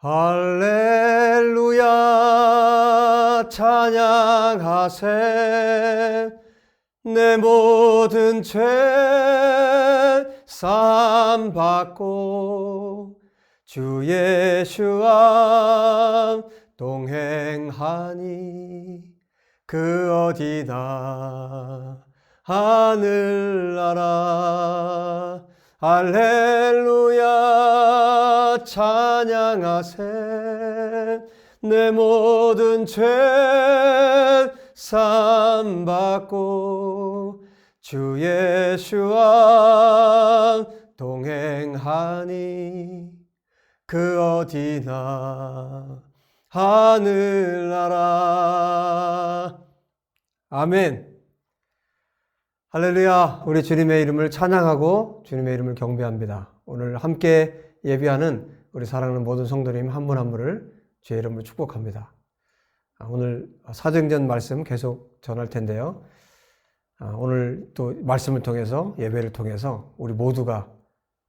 할렐루야 찬양하세. 내 모든 죄 사함 받고 주 예수와 동행하니 그 어디나 하늘나라. 할렐루야 찬양하세. 내 모든 죄 사함 받고 주 예수와 동행하니 그 어디나 하늘나라. 아멘. 할렐루야. 우리 주님의 이름을 찬양하고 주님의 이름을 경배합니다. 오늘 함께 예배하는 우리 사랑하는 모든 성도님 한 분 한 분을 주의 이름으로 축복합니다. 오늘 사도행전 말씀 계속 전할 텐데요. 오늘 또 말씀을 통해서 예배를 통해서 우리 모두가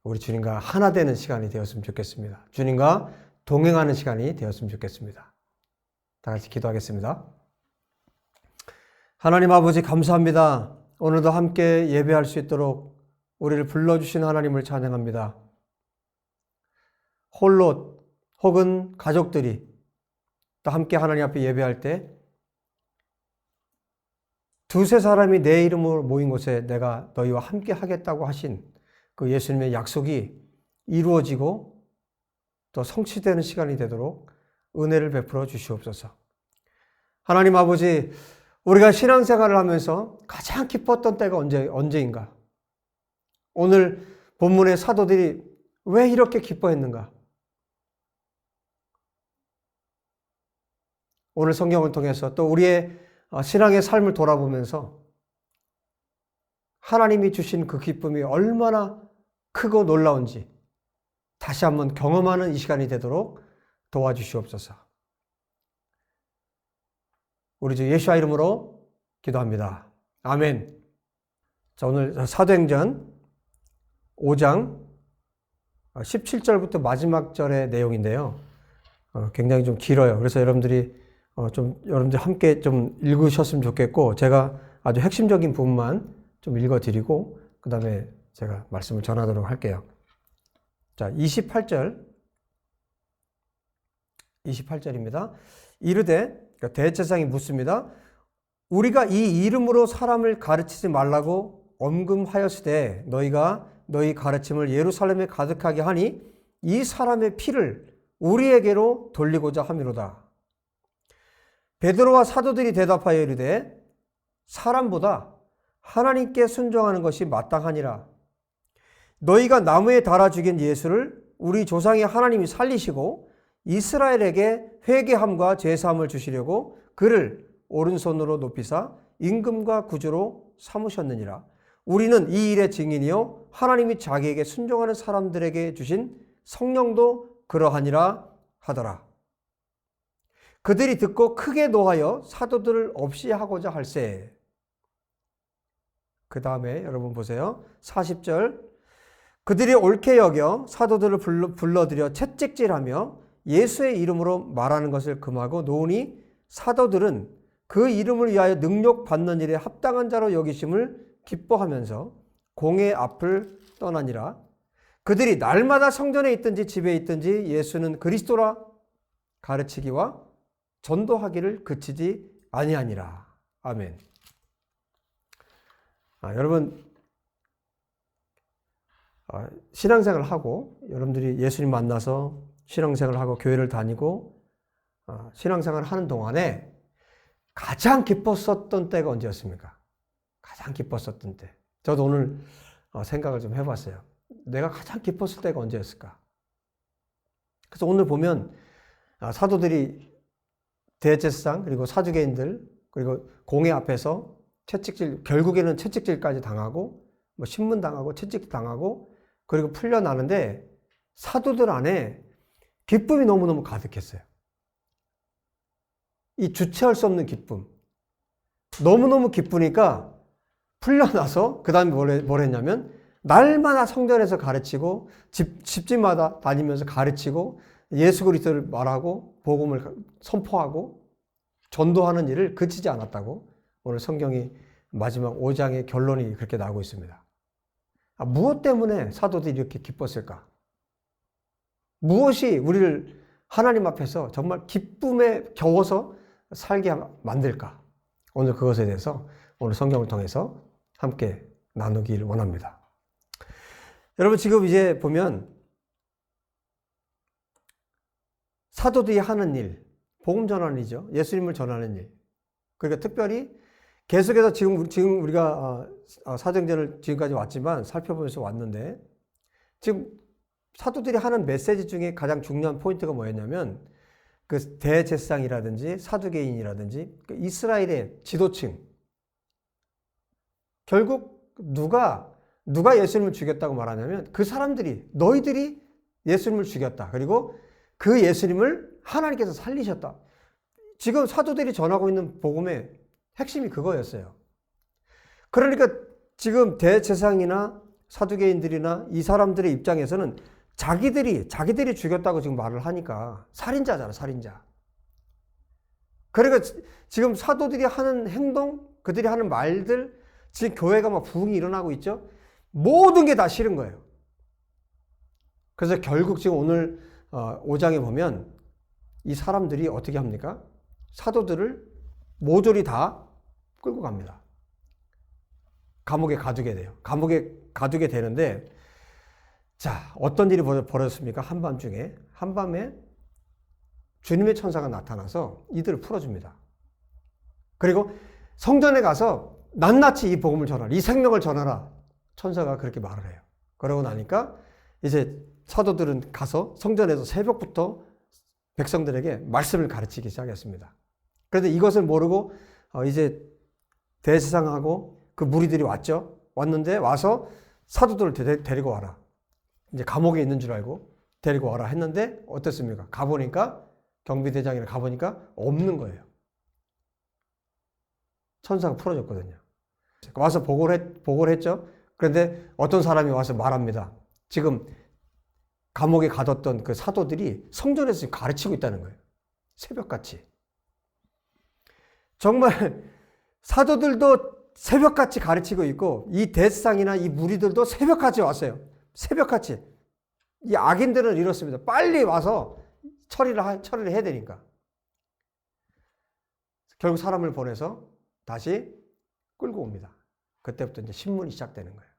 우리 주님과 하나 되는 시간이 되었으면 좋겠습니다. 주님과 동행하는 시간이 되었으면 좋겠습니다. 다 같이 기도하겠습니다. 하나님 아버지 감사합니다. 오늘도 함께 예배할 수 있도록 우리를 불러주신 하나님을 찬양합니다. 홀로 혹은 가족들이 또 함께 하나님 앞에 예배할 때 두세 사람이 내 이름으로 모인 곳에 내가 너희와 함께 하겠다고 하신 그 예수님의 약속이 이루어지고 또 성취되는 시간이 되도록 은혜를 베풀어 주시옵소서. 하나님 아버지, 우리가 신앙생활을 하면서 가장 기뻤던 때가 언제인가? 오늘 본문의 사도들이 왜 이렇게 기뻐했는가? 오늘 성경을 통해서 또 우리의 신앙의 삶을 돌아보면서 하나님이 주신 그 기쁨이 얼마나 크고 놀라운지 다시 한번 경험하는 이 시간이 되도록 도와주시옵소서. 우리 주 예수와 이름으로 기도합니다. 아멘. 자, 오늘 사도행전 5장 17절부터 마지막 절의 내용인데요. 굉장히 좀 길어요. 그래서 여러분들이 함께 좀 읽으셨으면 좋겠고, 제가 아주 핵심적인 부분만 좀 읽어드리고, 그 다음에 제가 말씀을 전하도록 할게요. 자, 28절입니다. 이르되, 대제사장이 묻습니다. 우리가 이 이름으로 사람을 가르치지 말라고 엄금하였으되 너희가 너희 가르침을 예루살렘에 가득하게 하니 이 사람의 피를 우리에게로 돌리고자 함이로다. 베드로와 사도들이 대답하여 이르되 사람보다 하나님께 순종하는 것이 마땅하니라. 너희가 나무에 달아 죽인 예수를 우리 조상의 하나님이 살리시고 이스라엘에게 회개함과 제사함을 주시려고 그를 오른손으로 높이사 임금과 구주로 삼으셨느니라. 우리는 이 일의 증인이요 하나님이 자기에게 순종하는 사람들에게 주신 성령도 그러하니라 하더라. 그들이 듣고 크게 노하여 사도들을 없이 하고자 할세. 그 다음에 여러분 보세요. 40절. 그들이 옳게 여겨 사도들을 불러들여 채찍질하며 예수의 이름으로 말하는 것을 금하고 노우니 사도들은 그 이름을 위하여 능력받는 일에 합당한 자로 여기심을 기뻐하면서 공회 앞을 떠나니라. 그들이 날마다 성전에 있든지 집에 있든지 예수는 그리스도라 가르치기와 전도하기를 그치지 아니하니라. 아멘. 여러분, 신앙생활을 하고 여러분들이 예수님 만나서 신앙생활을 하고 교회를 다니고 신앙생활을 하는 동안에 가장 기뻤었던 때가 언제였습니까? 가장 기뻤었던 때. 저도 오늘 생각을 좀 해봤어요. 내가 가장 기뻤을 때가 언제였을까? 그래서 오늘 보면 사도들이 대제사장 그리고 사두개인들 그리고 공회 앞에서 채찍질, 결국에는 채찍질까지 당하고 뭐 신문당하고 채찍 당하고 그리고 풀려나는데 사도들 안에 기쁨이 너무너무 가득했어요. 이 주체할 수 없는 기쁨. 너무너무 기쁘니까 풀려나서 그 다음에 뭘 했냐면 날마다 성전에서 가르치고 집집마다 다니면서 가르치고 예수 그리스도를 말하고 복음을 선포하고 전도하는 일을 그치지 않았다고 오늘 성경이 마지막 5장의 결론이 그렇게 나오고 있습니다. 무엇 때문에 사도들이 이렇게 기뻤을까? 무엇이 우리를 하나님 앞에서 정말 기쁨에 겨워서 살게 만들까? 오늘 그것에 대해서 오늘 성경을 통해서 함께 나누기를 원합니다. 여러분 지금 이제 보면 사도들이 하는 일, 복음 전하는 일이죠. 예수님을 전하는 일. 그러니까 특별히 계속해서 지금 우리가 사도행전을 지금까지 왔지만 살펴보면서 왔는데 지금 사도들이 하는 메시지 중에 가장 중요한 포인트가 뭐였냐면 그 대제사장이라든지 사두개인이라든지 그 이스라엘의 지도층 결국 누가 예수님을 죽였다고 말하냐면 그 사람들이 너희들이 예수님을 죽였다. 그리고 그 예수님을 하나님께서 살리셨다. 지금 사도들이 전하고 있는 복음의 핵심이 그거였어요. 그러니까 지금 대제사장이나 사두개인들이나 이 사람들의 입장에서는 자기들이 죽였다고 지금 말을 하니까 살인자잖아, 살인자. 그러니까 지금 사도들이 하는 행동, 그들이 하는 말들, 지금 교회가 막 부흥이 일어나고 있죠. 모든 게 다 싫은 거예요. 그래서 결국 지금 오늘 5장에 보면 이 사람들이 어떻게 합니까? 사도들을 모조리 다 끌고 갑니다. 감옥에 가두게 돼요. 감옥에 가두게 되는데 자, 어떤 일이 벌어졌습니까? 한밤중에, 한밤에 주님의 천사가 나타나서 이들을 풀어줍니다. 그리고 성전에 가서 낱낱이 이 복음을 전하라, 이 생명을 전하라. 천사가 그렇게 말을 해요. 그러고 나니까 이제 사도들은 가서 성전에서 새벽부터 백성들에게 말씀을 가르치기 시작했습니다. 그런데 이것을 모르고 이제 대제사장하고 그 무리들이 왔죠. 왔는데 와서 사도들을 데리고 와라. 이제 감옥에 있는 줄 알고 데리고 와라 했는데 어땠습니까? 가보니까 경비대장이랑 가보니까 없는 거예요. 천사가 풀어줬거든요. 와서 보고를 했죠. 그런데 어떤 사람이 와서 말합니다. 지금 감옥에 가뒀던 그 사도들이 성전에서 가르치고 있다는 거예요. 새벽같이. 정말 사도들도 새벽같이 가르치고 있고 이 대제사장이나 이 무리들도 새벽같이 왔어요. 새벽같이. 이 악인들은 이렇습니다. 빨리 와서 처리를 해야 되니까. 결국 사람을 보내서 다시 끌고 옵니다. 그때부터 이제 신문이 시작되는 거예요.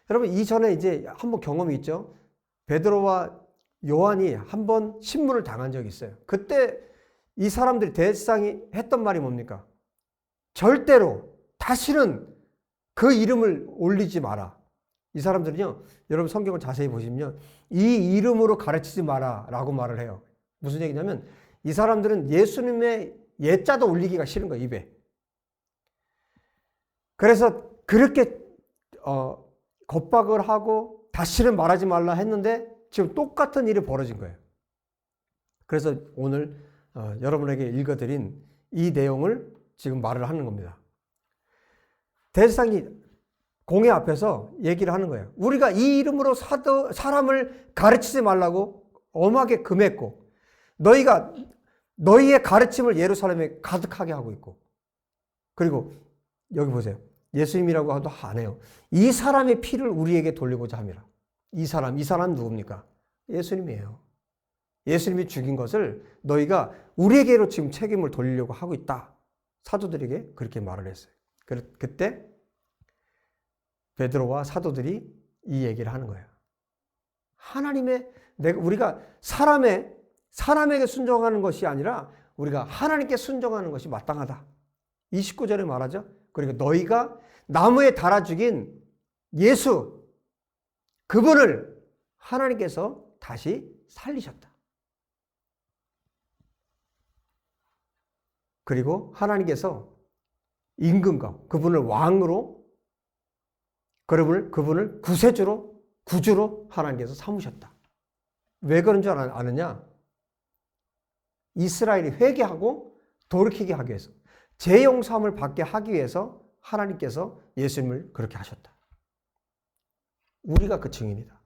여러분 이전에 이제 한번 경험이 있죠. 베드로와 요한이 한번 신문을 당한 적이 있어요. 그때 이 사람들이 대제사장이 했던 말이 뭡니까? 절대로 다시는 그 이름을 올리지 마라. 이 사람들은요, 여러분 성경을 자세히 보시면 이 이름으로 가르치지 마라 라고 말을 해요. 무슨 얘기냐면 이 사람들은 예수님의 예자도 올리기가 싫은 거예요, 입에. 그래서 그렇게 겁박을 하고 다시는 말하지 말라 했는데 지금 똑같은 일이 벌어진 거예요. 그래서 오늘 여러분에게 읽어드린 이 내용을 지금 말을 하는 겁니다. 대제사장이 공회 앞에서 얘기를 하는 거예요. 우리가 이 이름으로 사람을 가르치지 말라고 엄하게 금했고 너희의 가르침을 예루살렘에 가득하게 하고 있고 그리고 여기 보세요. 예수님이라고 해도 안 해요. 이 사람의 피를 우리에게 돌리고자 함이라. 이 사람 누굽니까? 예수님이에요. 예수님이 죽인 것을 너희가 우리에게로 지금 책임을 돌리려고 하고 있다. 사도들에게 그렇게 말을 했어요. 그때 베드로와 사도들이 이 얘기를 하는 거예요. 우리가 사람에게 순종하는 것이 아니라 우리가 하나님께 순종하는 것이 마땅하다. 29절에 말하죠. 그리고 너희가 나무에 달아 죽인 예수, 그분을 하나님께서 다시 살리셨다. 그리고 하나님께서 임금과 그분을 왕으로, 그분을 구주로 하나님께서 삼으셨다. 왜 그런 줄 아느냐? 이스라엘이 회개하고 돌이키게 하기 위해서, 죄용서함을 받게 하기 위해서 하나님께서 예수님을 그렇게 하셨다. 우리가 그 증인이다.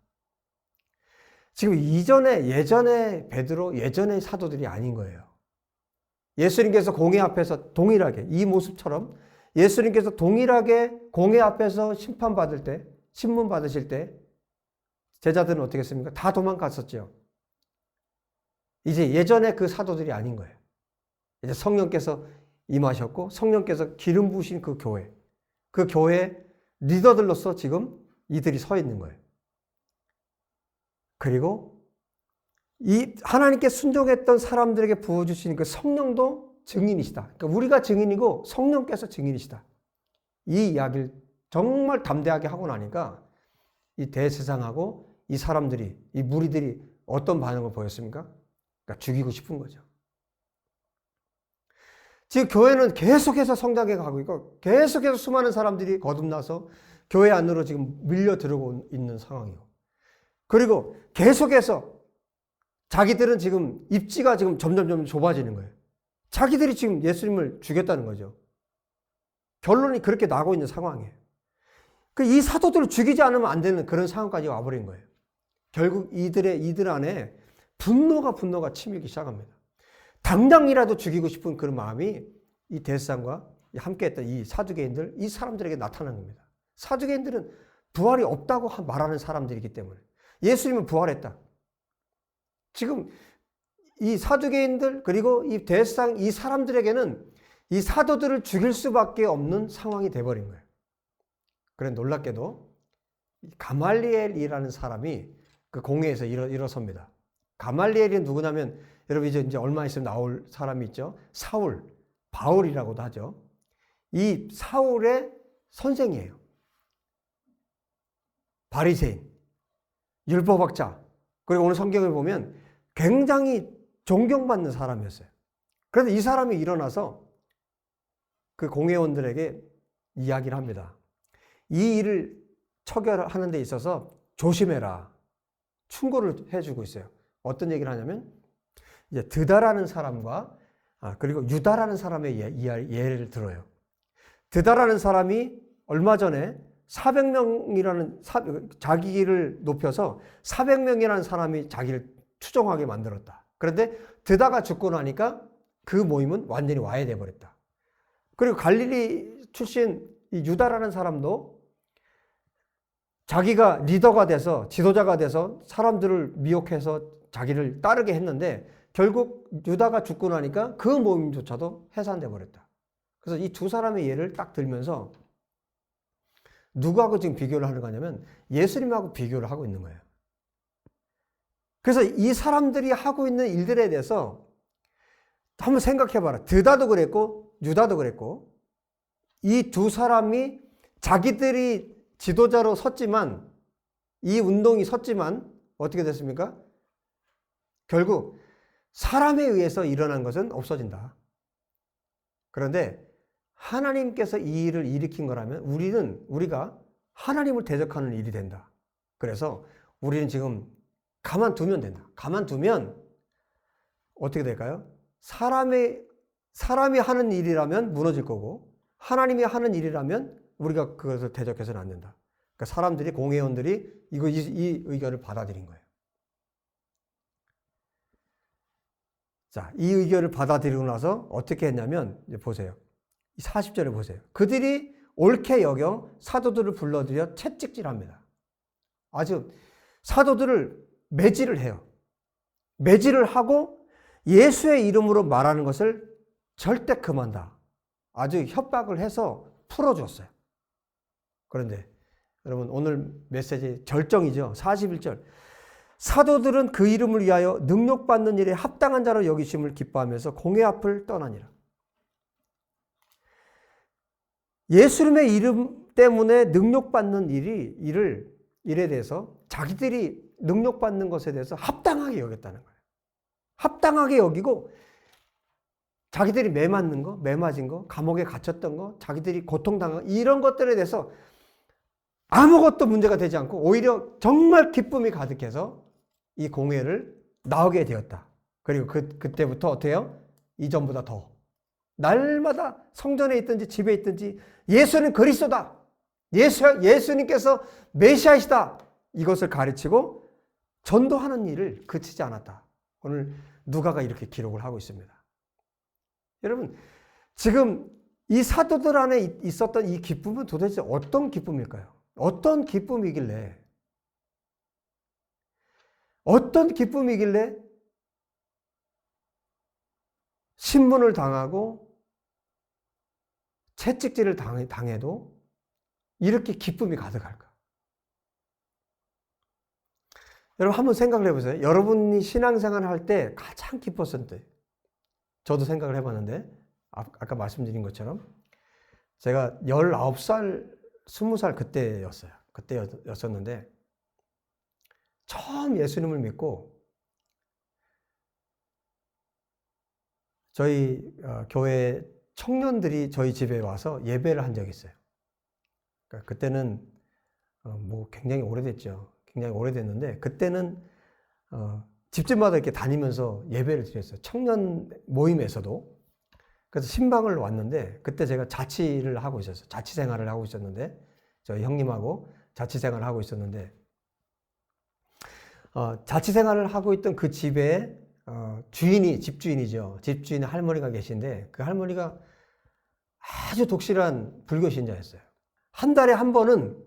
지금 예전에 베드로, 예전의 사도들이 아닌 거예요. 예수님께서 공회 앞에서 동일하게, 이 모습처럼 예수님께서 동일하게 공회 앞에서 심판받을 때, 신문 받으실 때 제자들은 어떻게 했습니까? 다 도망갔었죠. 이제 예전에 그 사도들이 아닌 거예요. 이제 성령께서 임하셨고 성령께서 기름 부으신 그 교회 리더들로서 지금 이들이 서 있는 거예요. 그리고 이 하나님께 순종했던 사람들에게 부어주신 그 성령도 증인이시다. 그러니까 우리가 증인이고 성령께서 증인이시다. 이 이야기를 정말 담대하게 하고 나니까 이 대세상하고 이 사람들이, 이 무리들이 어떤 반응을 보였습니까? 그러니까 죽이고 싶은 거죠. 지금 교회는 계속해서 성장해 가고 있고 계속해서 수많은 사람들이 거듭나서 교회 안으로 지금 밀려 들어오고 있는 상황이고, 그리고 계속해서 자기들은 지금 입지가 지금 점점 좁아지는 거예요. 자기들이 지금 예수님을 죽였다는 거죠. 결론이 그렇게 나고 있는 상황이에요. 이 사도들을 죽이지 않으면 안 되는 그런 상황까지 와버린 거예요. 결국 이들 안에 분노가 치밀기 시작합니다. 당장이라도 죽이고 싶은 그런 마음이 이 대제사장과 함께했던 이 사두개인들, 이 사람들에게 나타난 겁니다. 사두개인들은 부활이 없다고 말하는 사람들이기 때문에, 예수님은 부활했다. 지금 이 사두개인들 그리고 이 대제사장 이 사람들에게는 이 사도들을 죽일 수밖에 없는 상황이 돼버린 거예요. 그런데 놀랍게도 가말리엘이라는 사람이 그 공회에서 일어섭니다. 가말리엘이 누구냐면 여러분 이제 얼마 있으면 나올 사람이 있죠. 사울, 바울이라고도 하죠. 이 사울의 선생이에요. 바리새인, 율법학자, 그리고 오늘 성경을 보면 굉장히 존경받는 사람이었어요. 그래서 이 사람이 일어나서 그 공회원들에게 이야기를 합니다. 이 일을 처결하는 데 있어서 조심해라. 충고를 해주고 있어요. 어떤 얘기를 하냐면 이제 드다라는 사람과 그리고 유다라는 사람의 예를 들어요. 드다라는 사람이 얼마 전에 400명이라는 자기를 높여서 400명이라는 사람이 자기를 추종하게 만들었다. 그런데 드다가 죽고 나니까 그 모임은 완전히 와해돼 버렸다. 그리고 갈릴리 출신 이 유다라는 사람도 자기가 리더가 돼서 지도자가 돼서 사람들을 미혹해서 자기를 따르게 했는데 결국 유다가 죽고 나니까 그 모임조차도 해산돼 버렸다. 그래서 이 두 사람의 예를 딱 들면서 누구하고 지금 비교를 하는 거냐면 예수님하고 비교를 하고 있는 거예요. 그래서 이 사람들이 하고 있는 일들에 대해서 한번 생각해 봐라. 드다도 그랬고 유다도 그랬고 이 두 사람이 자기들이 지도자로 섰지만, 이 운동이 섰지만 어떻게 됐습니까? 결국 사람에 의해서 일어난 것은 없어진다. 그런데 하나님께서 이 일을 일으킨 거라면 우리가 하나님을 대적하는 일이 된다. 그래서 우리는 지금 가만두면 된다. 가만두면 어떻게 될까요? 사람이 하는 일이라면 무너질 거고 하나님이 하는 일이라면 우리가 그것을 대적해서는 안 된다. 그러니까 사람들이, 공회원들이 이 의견을 받아들인 거예요. 자, 이 의견을 받아들이고 나서 어떻게 했냐면 이제 보세요. 40절에 보세요. 그들이 옳게 여겨 사도들을 불러들여 채찍질합니다. 아주 사도들을 매질을 해요. 매질을 하고 예수의 이름으로 말하는 것을 절대 금한다. 아주 협박을 해서 풀어줬어요. 그런데 여러분 오늘 메시지 절정이죠. 41절. 사도들은 그 이름을 위하여 능력받는 일에 합당한 자로 여기심을 기뻐하면서 공회 앞을 떠나니라. 예수님의 이름 때문에 능력받는 일에 대해서 자기들이 능력받는 것에 대해서 합당하게 여겼다는 거예요. 합당하게 여기고 자기들이 매 맞는 거, 매 맞은 거, 감옥에 갇혔던 거, 자기들이 고통당한 거, 이런 것들에 대해서 아무것도 문제가 되지 않고 오히려 정말 기쁨이 가득해서 이 공회를 나오게 되었다. 그리고 그때부터 어떻게 해요? 이전보다 더 날마다 성전에 있든지 집에 있든지 예수는 그리스도다. 예수님께서 메시아이시다. 이것을 가르치고 전도하는 일을 그치지 않았다. 오늘 누가가 이렇게 기록을 하고 있습니다. 여러분, 지금 이 사도들 안에 있었던 이 기쁨은 도대체 어떤 기쁨일까요? 어떤 기쁨이길래 신문을 당하고 채찍질을 당해도 이렇게 기쁨이 가득할까? 여러분 한번 생각을 해보세요. 여러분이 신앙생활을 할 때 가장 기뻤을 때, 저도 생각을 해봤는데 아까 말씀드린 것처럼 제가 19살, 20살 그때였었는데 처음 예수님을 믿고 저희 교회 청년들이 저희 집에 와서 예배를 한 적이 있어요. 그러니까 그때는 뭐 굉장히 오래됐죠. 굉장히 오래됐는데 그때는 집집마다 이렇게 다니면서 예배를 드렸어요. 청년 모임에서도. 그래서 신방을 왔는데 그때 제가 자취를 하고 있었어요. 자취 생활을 하고 있었는데 저희 형님하고 자취 생활을 하고 있었는데 자취 생활을 하고 있던 그 집에 집주인이죠. 집주인의 할머니가 계신데 그 할머니가 아주 독실한 불교 신자였어요. 한 달에 한 번은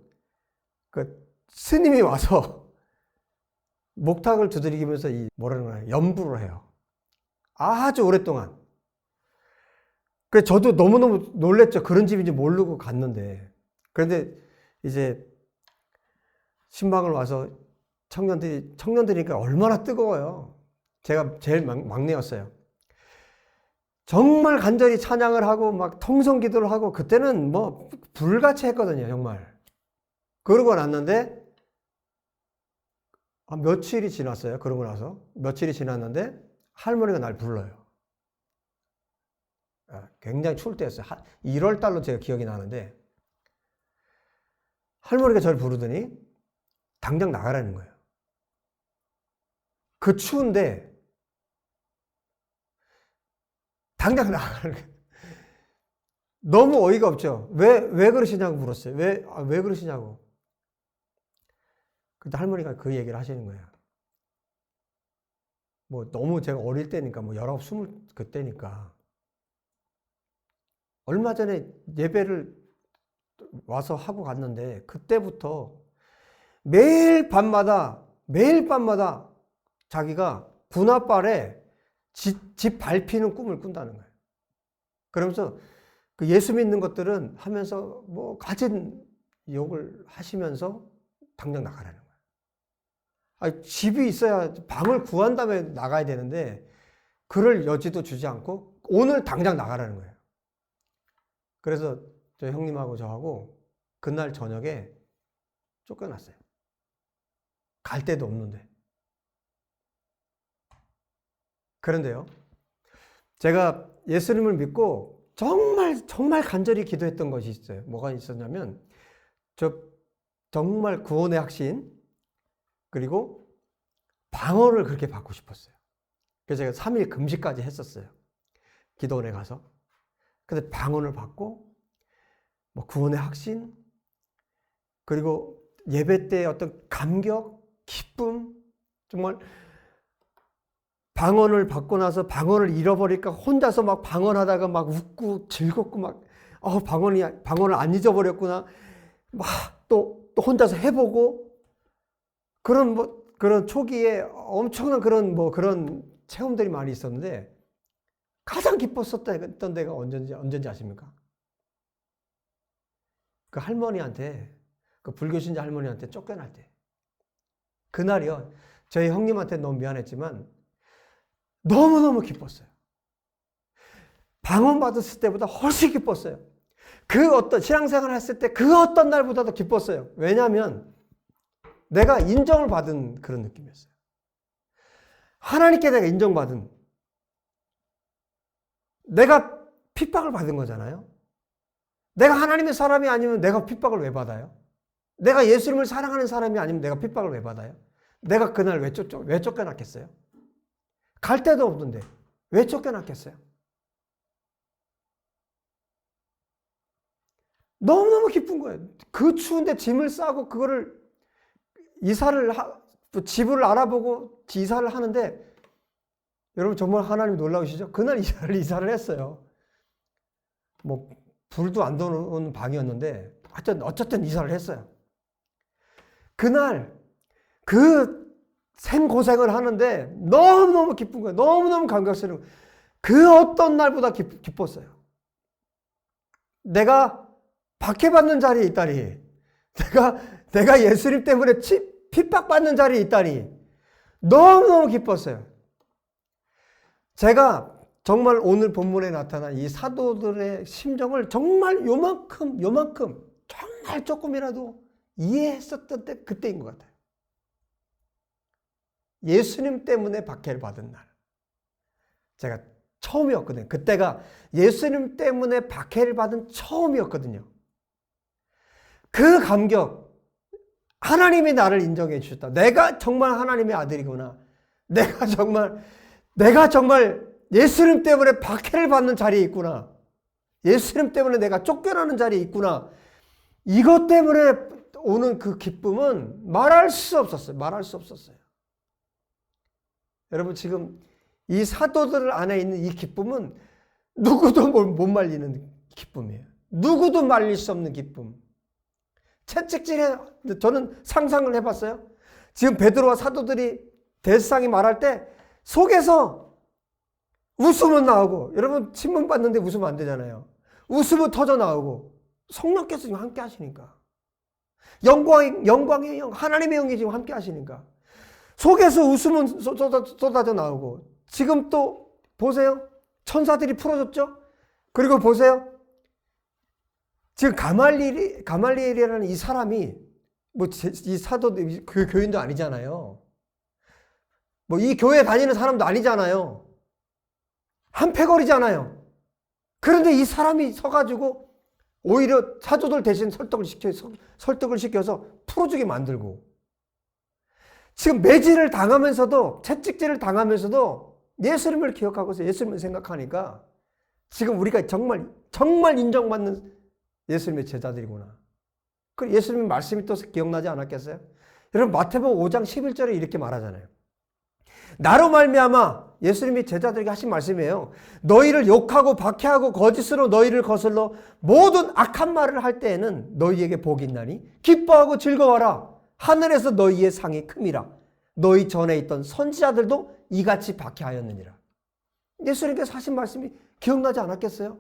그 스님이 와서 목탁을 두드리면서 연부를 해요. 아주 오랫동안. 그래서 저도 너무너무 놀랬죠. 그런 집인지 모르고 갔는데. 그런데 이제 신방을 와서 청년들이니까 얼마나 뜨거워요. 제가 제일 막내였어요. 정말 간절히 찬양을 하고 막 통성기도를 하고 그때는 뭐 불같이 했거든요. 정말. 그러고 났는데 며칠이 지났어요. 그러고 나서 며칠이 지났는데 할머니가 날 불러요. 굉장히 추울 때였어요. 1월 달로 제가 기억이 나는데 할머니가 저를 부르더니 당장 나가라는 거예요. 그 추운데 당장 나가라는 거예요. 너무 어이가 없죠. 왜 그러시냐고 물었어요. 왜 그러시냐고. 그때 할머니가 그 얘기를 하시는 거예요. 뭐 너무 제가 어릴 때니까 뭐 19, 20 그때니까 얼마 전에 예배를 와서 하고 갔는데 그때부터 매일 밤마다 자기가 분합발에 집 밟히는 꿈을 꾼다는 거예요. 그러면서 그 예수 믿는 것들은 하면서 뭐 가진 욕을 하시면서 당장 나가라는 거예요. 아니, 집이 있어야 방을 구한 다음에 나가야 되는데 그럴 여지도 주지 않고 오늘 당장 나가라는 거예요. 그래서 저 형님하고 저하고 그날 저녁에 쫓겨났어요. 갈 데도 없는데. 그런데요, 제가 예수님을 믿고 정말 간절히 기도했던 것이 있어요. 뭐가 있었냐면 정말 구원의 확신 그리고 방언을 그렇게 받고 싶었어요. 그래서 제가 3일 금식까지 했었어요. 기도원에 가서. 근데 방언을 받고 뭐 구원의 확신 그리고 예배 때 어떤 감격, 기쁨, 정말 방언을 받고 나서 방언을 잃어버릴까 혼자서 막 방언하다가 막 웃고 즐겁고 막 방언을 안 잊어버렸구나 막 또 혼자서 해보고 그런 초기에 엄청난 그런 체험들이 많이 있었는데 가장 기뻤었던 데가 언제인지 아십니까? 그 할머니한테 그 불교신자 할머니한테 쫓겨날 때 그날이요. 저희 형님한테 너무 미안했지만 너무너무 기뻤어요. 방언 받았을 때보다 훨씬 기뻤어요. 그 어떤 신앙생활을 했을 때 그 어떤 날보다도 기뻤어요. 왜냐하면 내가 인정을 받은 그런 느낌이었어요. 하나님께 내가 인정받은 내가 핍박을 받은 거잖아요. 내가 하나님의 사람이 아니면 내가 핍박을 왜 받아요? 내가 예수님을 사랑하는 사람이 아니면 내가 핍박을 왜 받아요? 내가 그날 왜 쫓겨났겠어요? 갈 데도 없는데 왜 쫓겨났겠어요? 너무너무 기쁜 거예요. 그 추운데 짐을 싸고 그거를 이사를 또 집을 알아보고 이사를 하는데 여러분 정말 하나님 놀라우시죠? 그날 이사를 했어요. 뭐 불도 안 들어오는 방이었는데 어쨌든 이사를 했어요. 그날 그 생고생을 하는데 너무너무 기쁜 거예요. 너무너무 감격스러운 거예요. 그 어떤 날보다 기뻤어요. 내가 박해받는 자리에 있다니. 내가 예수님 때문에 핍박받는 자리에 있다니. 너무너무 기뻤어요. 제가 정말 오늘 본문에 나타난 이 사도들의 심정을 정말 요만큼 정말 조금이라도 이해했었던 때 그때인 것 같아요. 예수님 때문에 박해를 받은 날. 제가 처음이었거든요. 그때가 예수님 때문에 박해를 받은 처음이었거든요. 그 감격, 하나님이 나를 인정해 주셨다. 내가 정말 하나님의 아들이구나. 내가 정말 예수님 때문에 박해를 받는 자리에 있구나. 예수님 때문에 내가 쫓겨나는 자리에 있구나. 이것 때문에 오는 그 기쁨은 말할 수 없었어요. 여러분 지금 이 사도들 안에 있는 이 기쁨은 누구도 못 말리는 기쁨이에요. 누구도 말릴 수 없는 기쁨. 채찍질해. 저는 상상을 해봤어요. 지금 베드로와 사도들이 대상이 말할 때 속에서 웃음은 나오고, 여러분 신문 봤는데 웃으면 안 되잖아요. 웃음은 터져 나오고 성령께서 지금 함께 하시니까, 영광의 영, 하나님의 영이 지금 함께 하시니까 속에서 웃음은 쏟아져 나오고, 지금 또 보세요. 천사들이 풀어줬죠. 그리고 보세요. 지금 가말리엘이라는 이 사람이 뭐 이 사도 그 교인도 아니잖아요. 뭐 이 교회 다니는 사람도 아니잖아요. 한패거리잖아요. 그런데 이 사람이 서가지고 오히려 사도들 대신 설득을 시켜서 풀어주게 만들고, 지금 매질을 당하면서도, 채찍질을 당하면서도 예수님을 기억하고서 예수님을 생각하니까 지금 우리가 정말 인정받는 예수님의 제자들이구나. 그 예수님의 말씀이 또 기억나지 않았겠어요? 여러분 마태복음 5장 11절에 이렇게 말하잖아요. 나로 말미암아, 예수님이 제자들에게 하신 말씀이에요. 너희를 욕하고 박해하고 거짓으로 너희를 거슬러 모든 악한 말을 할 때에는 너희에게 복이 있나니 기뻐하고 즐거워라. 하늘에서 너희의 상이 큼이라. 너희 전에 있던 선지자들도 이같이 박해하였느니라. 예수님께서 하신 말씀이 기억나지 않았겠어요?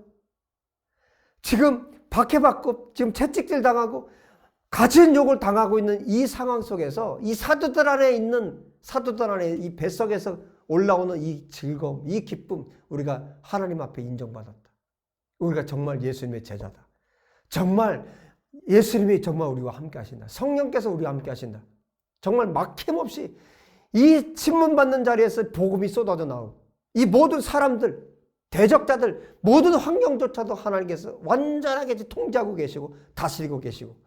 지금 박해받고 지금 채찍질 당하고 가진 욕을 당하고 있는 이 상황 속에서 이 사도들 안에 이 뱃속에서 올라오는 이 즐거움, 이 기쁨, 우리가 하나님 앞에 인정받았다. 우리가 정말 예수님의 제자다. 정말 예수님이 정말 우리와 함께 하신다. 성령께서 우리와 함께 하신다. 정말 막힘없이 이 신문 받는 자리에서 복음이 쏟아져 나오고, 이 모든 사람들, 대적자들, 모든 환경조차도 하나님께서 완전하게 통제하고 계시고 다스리고 계시고,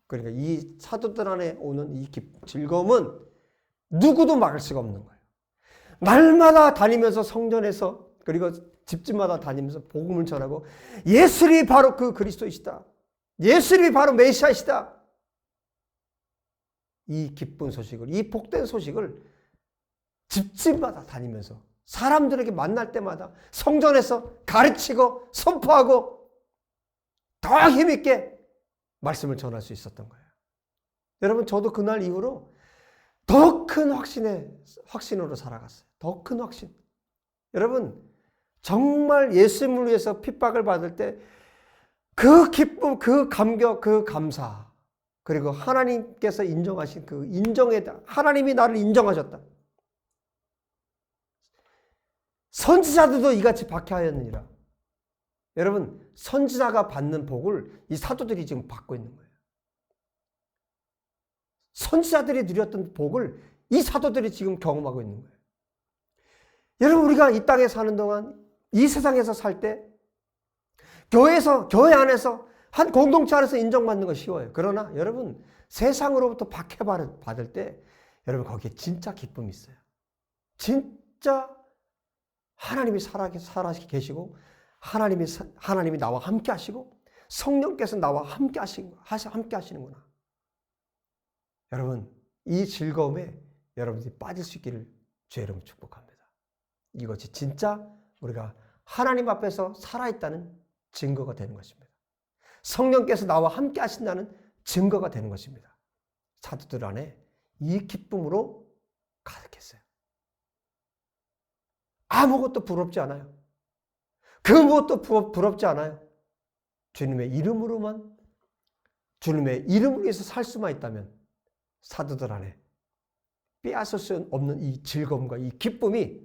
그러니까 이 사도들 안에 오는 이 즐거움은 누구도 막을 수가 없는 거예요. 날마다 다니면서 성전에서, 그리고 집집마다 다니면서 복음을 전하고, 예수님이 바로 그 그리스도이시다. 예수님이 바로 메시아이시다. 이 기쁜 소식을, 이 복된 소식을 집집마다 다니면서 사람들에게 만날 때마다 성전에서 가르치고 선포하고 더 힘있게 말씀을 전할 수 있었던 거예요. 여러분 저도 그날 이후로 더 큰 확신으로 살아갔어요. 더 큰 확신. 여러분 정말 예수님을 위해서 핍박을 받을 때 그 기쁨, 그 감격, 그 감사, 그리고 하나님께서 인정하신 그 인정에, 하나님이 나를 인정하셨다. 선지자들도 이같이 박해하였느니라. 여러분 선지자가 받는 복을 이 사도들이 지금 받고 있는 거예요. 선지자들이 누렸던 복을 이 사도들이 지금 경험하고 있는 거예요. 여러분 우리가 이 땅에 사는 동안, 이 세상에서 살 때 교회 안에서 한 공동체 안에서 인정받는 거 쉬워요. 그러나 여러분 세상으로부터 박해받을 때 여러분 거기에 진짜 기쁨이 있어요. 진짜 하나님이 살아 계시고, 하나님이 나와 함께 하시고, 성령께서 나와 함께 하시는구나. 여러분 이 즐거움에 여러분들이 빠질 수 있기를 주의 이름으로 축복합니다. 이것이 진짜 우리가 하나님 앞에서 살아있다는 증거가 되는 것입니다. 성령께서 나와 함께 하신다는 증거가 되는 것입니다. 사도들 안에 이 기쁨으로 가득했어요. 아무것도 부럽지 않아요. 그 무엇도 부럽지 않아요. 주님의 이름으로만, 주님의 이름을 위해서 살 수만 있다면 사도들 안에 빼앗을 수 없는 이 즐거움과 이 기쁨이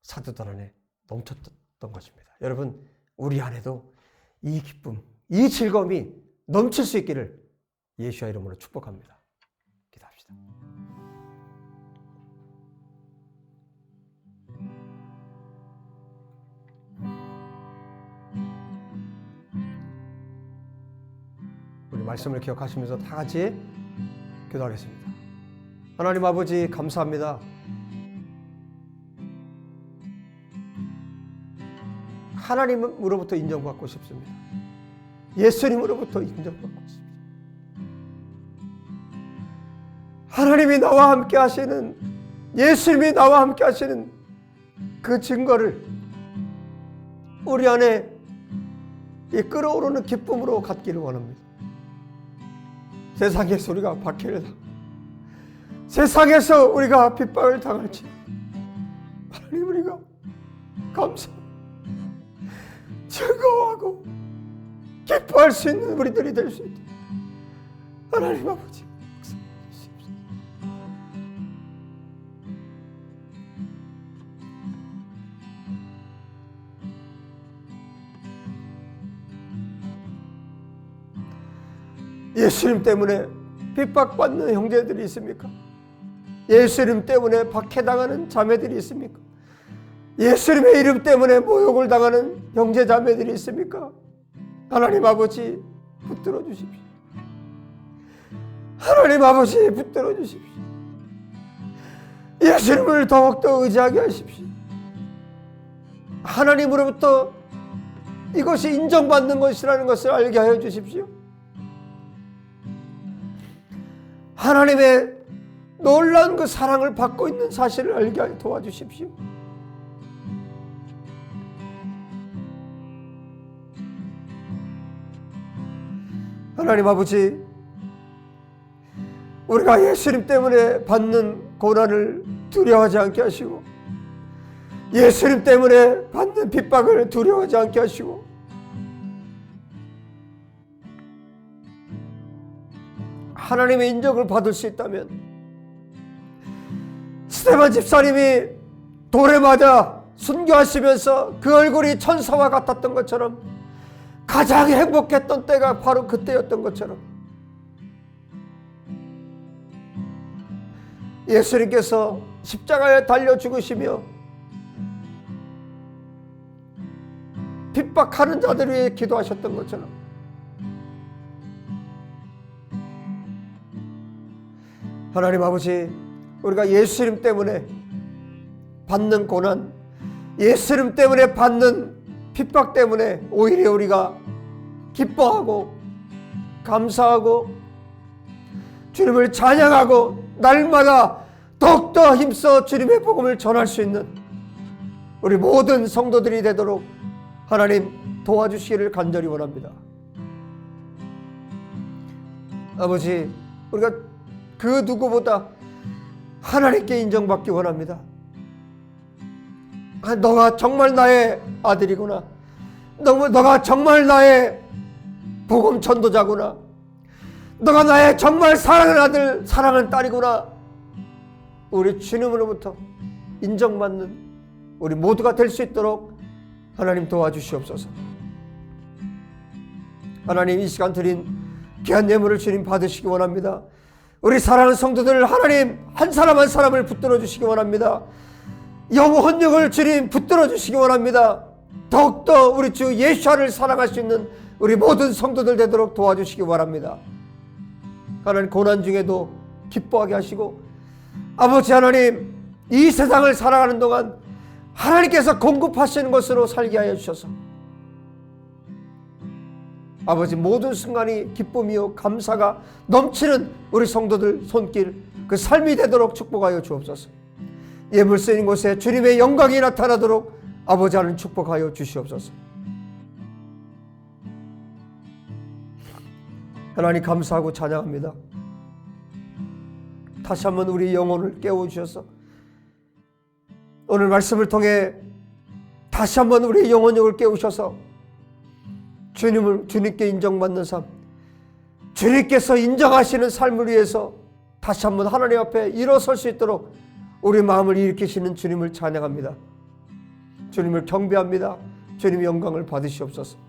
사도들 안에 넘쳤던 것입니다. 여러분, 우리 안에도 이 기쁨, 이 즐거움이 넘칠 수 있기를 예수의 이름으로 축복합니다. 기도합시다. 우리 말씀을 기억하시면서 다 같이 기도하겠습니다. 하나님 아버지, 감사합니다. 하나님으로부터 인정받고 싶습니다. 예수님으로부터 인정받고 싶습니다. 하나님이 나와 함께 하시는, 예수님이 나와 함께 하시는 그 증거를 우리 안에 이 끓어오르는 기쁨으로 갖기를 원합니다. 세상에서 우리가 박해를 당하고 세상에서 우리가 핍박을 당할지 하나님, 우리가 감사하고 즐거워하고 기뻐할 수 있는 우리들이 될 수 있도록 하나님 아버지 역사하시옵소서. 예수님 때문에 핍박받는 형제들이 있습니까? 예수님 때문에 박해당하는 자매들이 있습니까? 예수님의 이름 때문에 모욕을 당하는 형제 자매들이 있습니까? 하나님 아버지, 붙들어 주십시오. 하나님 아버지, 붙들어 주십시오. 예수님을 더욱더 의지하게 하십시오. 하나님으로부터 이것이 인정받는 것이라는 것을 알게 하여 주십시오. 하나님의 놀라운 그 사랑을 받고 있는 사실을 알게 하여 도와주십시오. 하나님 아버지, 우리가 예수님 때문에 받는 고난을 두려워하지 않게 하시고, 예수님 때문에 받는 핍박을 두려워하지 않게 하시고, 하나님의 인정을 받을 수 있다면 스데반 집사님이 돌에 맞아 순교하시면서 그 얼굴이 천사와 같았던 것처럼 가장 행복했던 때가 바로 그때였던 것처럼 예수님께서 십자가에 달려 죽으시며 핍박하는 자들을 위해 기도하셨던 것처럼 하나님 아버지, 우리가 예수님 때문에 받는 고난, 예수님 때문에 받는 핍박 때문에 오히려 우리가 기뻐하고 감사하고 주님을 찬양하고 날마다 더욱더 힘써 주님의 복음을 전할 수 있는 우리 모든 성도들이 되도록 하나님 도와주시기를 간절히 원합니다. 아버지, 우리가 그 누구보다 하나님께 인정받기 원합니다. 너가 정말 나의 아들이구나. 너가 정말 나의 복음 전도자구나. 너가 나의 정말 사랑하는 아들, 사랑하는 딸이구나. 우리 주님으로부터 인정받는 우리 모두가 될 수 있도록 하나님 도와주시옵소서. 하나님, 이 시간 드린 귀한 예물을 주님 받으시기 원합니다. 우리 사랑하는 성도들 하나님 한 사람 한 사람을 붙들어 주시기 원합니다. 영혼력을 주님 붙들어 주시기 원합니다. 더욱더 우리 주 예수를 사랑할 수 있는 우리 모든 성도들 되도록 도와주시기 바랍니다. 하나님, 고난 중에도 기뻐하게 하시고 아버지 하나님, 이 세상을 살아가는 동안 하나님께서 공급하시는 것으로 살게 하여 주셔서 아버지 모든 순간이 기쁨이요 감사가 넘치는 우리 성도들 손길 그 삶이 되도록 축복하여 주옵소서. 예물 쓰인 곳에 주님의 영광이 나타나도록 아버지 하나님 축복하여 주시옵소서. 하나님 감사하고 찬양합니다. 다시 한번 우리 영혼을 깨워주셔서 오늘 말씀을 통해 다시 한번 우리 영혼을 깨우셔서 주님께 인정받는 삶, 주님께서 인정하시는 삶을 위해서 다시 한번 하나님 앞에 일어설 수 있도록 우리 마음을 일으키시는 주님을 찬양합니다. 주님을 경배합니다. 주님의 영광을 받으시옵소서.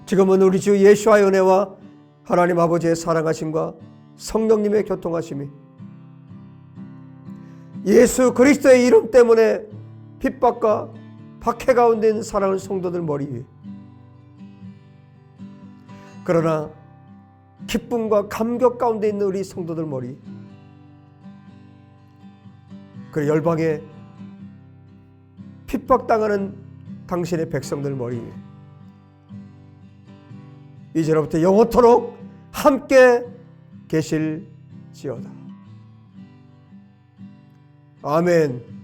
지금은 우리 주 예수와의 은혜와 하나님 아버지의 사랑하심과 성령님의 교통하심이 예수 그리스도의 이름 때문에 핍박과 박해 가운데 있는 사랑하는 성도들 머리 위에, 그러나 기쁨과 감격 가운데 있는 우리 성도들 머리, 그 열방에 핍박당하는 당신의 백성들 머리 위에 이제로부터 영원토록 함께 계실지어다. 아멘.